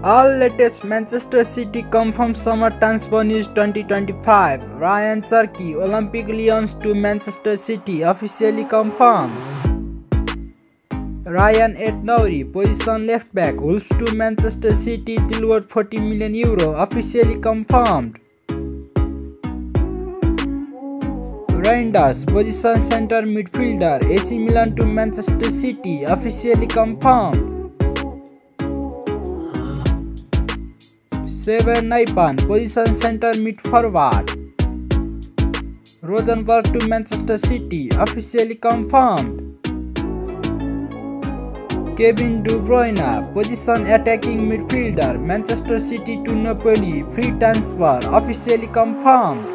All latest Manchester City confirmed summer transfer news 2025. Ryan Cherki, Olympic Lyons to Manchester City officially confirmed. Ryan Aït-Nouri, position left back, Wolves to Manchester City, deal worth €40 million, officially confirmed. Reinders, position center midfielder, AC Milan to Manchester City, officially confirmed. Sever Naipan, position center mid forward, Rosenberg to Manchester City, officially confirmed. Kevin De Bruyne, position attacking midfielder, Manchester City to Napoli, free transfer, officially confirmed.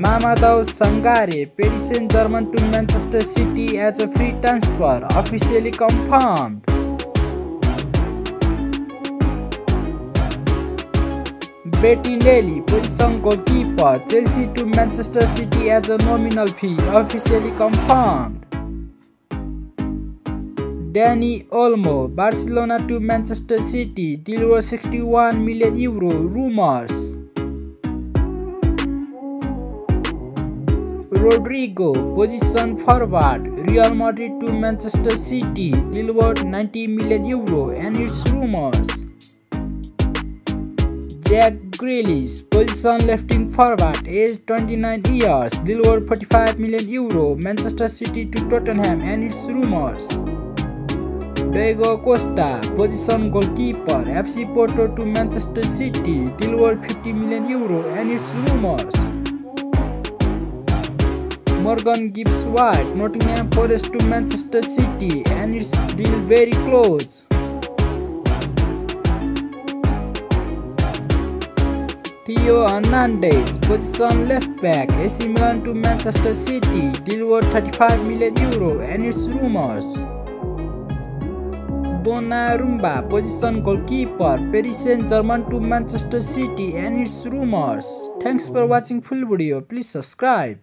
Mamadou Sangare, Paris Saint-Germain to Manchester City as a free transfer, officially confirmed. Bettinelli, position goalkeeper, Chelsea to Manchester City as a nominal fee, officially confirmed. Dani Olmo, Barcelona to Manchester City, deal worth €61 million, rumors. Rodrigo, position forward, Real Madrid to Manchester City, deal worth €90 million, and its rumors. Jack Grealish, position left-wing forward, age 29 years, deal worth €45 million, Manchester City to Tottenham, and its rumors. Diego Costa, position goalkeeper, FC Porto to Manchester City, deal worth €50 million, and its rumors. Morgan Gibbs-White, Nottingham Forest to Manchester City, and its deal very close. Theo Hernandez, position left back, AC Milan to Manchester City, deal worth €35 million, and its rumors. Donnarumma, position goalkeeper, Paris Saint-Germain to Manchester City, and its rumors. Thanks for watching full video. Please subscribe.